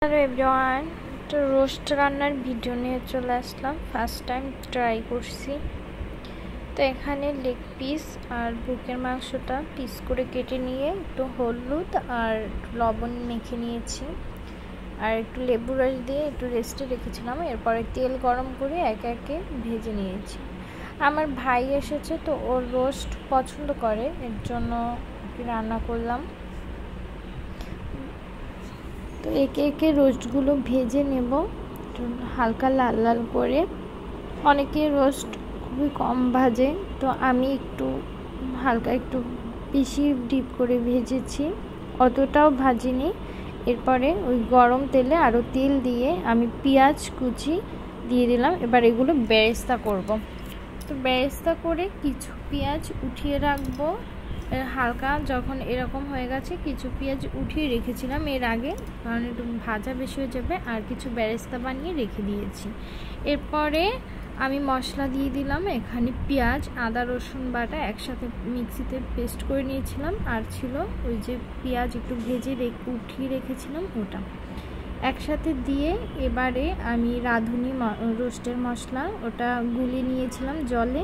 Hello everyone, তো roast রান্নার video নিয়ে চলে আসলাম। ফার্স্ট টাইম ট্রাই করছি। তো এখানে লেগ পিস আর বুকের মাংসটা পিস করে কেটে নিয়ে একটু হলুদ আর লবণ মেখে নিয়েছি, আর একটু লেবু রস দিয়ে একটু রেস্টে রেখেছিলাম। এরপরে তেল গরম করে একে একে ভেজে নিয়েছি। আমার ভাই এসেছে, তো ওর রোস্ট পছন্দ করে, এর জন্য রান্না করলাম। তো একে একে রোস্টগুলো ভেজে নেব হালকা লাল লাল করে। অনেকে রোস্ট খুবই কম ভাজে, তো আমি একটু হালকা একটু বেশি ডিপ করে ভেজেছি, অতটাও ভাজিনি। এরপরে ওই গরম তেলে আরও তেল দিয়ে আমি পেঁয়াজ কুচি দিয়ে দিলাম। এবার এগুলো বেরেস্তা করব। তো বেরেস্তা করে কিছু পেঁয়াজ উঠিয়ে রাখবো। হালকা যখন এরকম হয়ে গেছে, কিছু পেঁয়াজ উঠিয়ে রেখেছিলাম এর আগে, কারণ একটু ভাজা বেশি হয়ে যাবে, আর কিছু বেরেস্তা বানিয়ে রেখে দিয়েছি। এরপরে আমি মশলা দিয়ে দিলাম। এখানে পেঁয়াজ, আদা, রসুন বাটা একসাথে মিক্সিতে পেস্ট করে নিয়েছিলাম, আর ছিল ওই যে পেঁয়াজ একটু ভেজে উঠিয়ে রেখেছিলাম, ওটা একসাথে দিয়ে এবারে আমি রাঁধুনি রোস্টের মশলা ওটা গুলিয়ে নিয়েছিলাম জলে,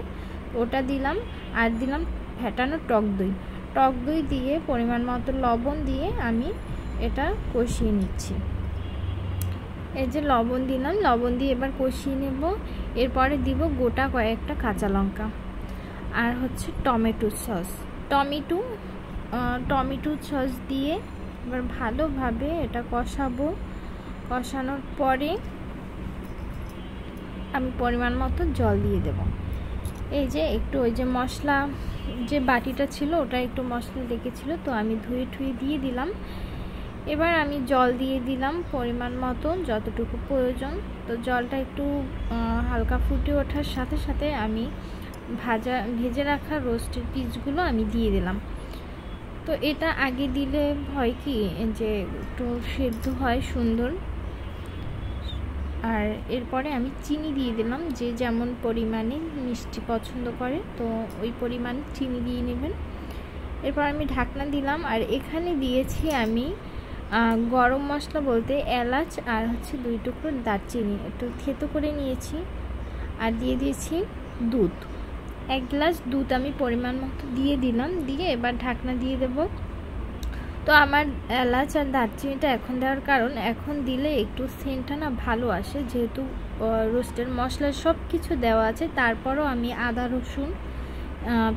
ওটা দিলাম। আর দিলাম ফেটানো টক দই দিয়ে পরিমাণ মতো লবণ দিয়ে আমি এটা কষিয়ে নিচ্ছি। এই যে লবণ দিলাম, লবণ দিয়ে এবার কষিয়ে নেব। এরপরে দিব গোটা কয়েকটা কাঁচা লঙ্কা, আর হচ্ছে টমেটো সস দিয়ে এবার ভালোভাবে এটা কষাবো। কষানোর পরে আমি পরিমাণ মতো জল দিয়ে দেব। এই যে একটু ওই যে মশলা যে বাটিটা ছিল, ওটা একটু মশলা লেগেছিল, তো আমি ধুয়ে দিয়ে দিলাম। এবার আমি জল দিয়ে দিলাম পরিমাণ মতো, যতটুকু প্রয়োজন। তো জলটা একটু হালকা ফুটে ওঠার সাথে সাথে আমি ভেজে রাখা রোস্টের পিসগুলো আমি দিয়ে দিলাম। তো এটা আগে দিলে হয় কি যে একটু সেদ্ধ হয় সুন্দর। আর এরপরে আমি চিনি দিয়ে দিলাম, যে যেমন পরিমাণে মিষ্টি পছন্দ করে, তো ওই পরিমাণে চিনি দিয়ে নেবেন। এরপর আমি ঢাকনা দিলাম, আর এখানে দিয়েছি আমি গরম মশলা বলতে এলাচ আর হচ্ছে 2 টুকরো দারচিনি একটু থেতো করে নিয়েছি, আর দিয়ে দিয়েছি দুধ। 1 গ্লাস দুধ আমি পরিমাণ মতো দিয়ে দিলাম, দিয়ে এবার ঢাকনা দিয়ে দেব। তো আমার এলাচ আর দারচিনিটা এখন দেওয়ার কারণ, এখন দিলে একটু সেন্টটা না ভালো আসে, যেহেতু রোস্টের মশলা সব কিছু দেওয়া আছে। তারপরও আমি আদা, রসুন,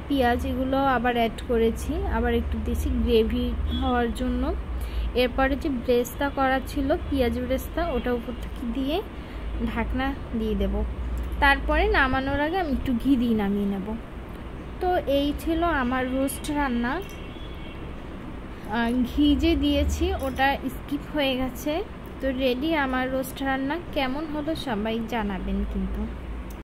পেঁয়াজ এগুলো আবার অ্যাড করেছি, আবার একটু দিয়েছি গ্রেভি হওয়ার জন্য। এরপরে যে ব্রেস্তা করা ছিল, পেঁয়াজ ব্রেস্তা, ওটা উপর থেকে দিয়ে ঢাকনা দিয়ে দেব। তারপরে নামানোর আগে আমি একটু ঘি দিয়ে নামিয়ে নেব। তো এই ছিল আমার রোস্ট রান্না। ঘি যে দিয়েছি ওটা স্কিপ হয়ে গেছে। তো রেডি আমার রোস্ট রান্না। কেমন হলো সবাই জানাবেন কিন্তু।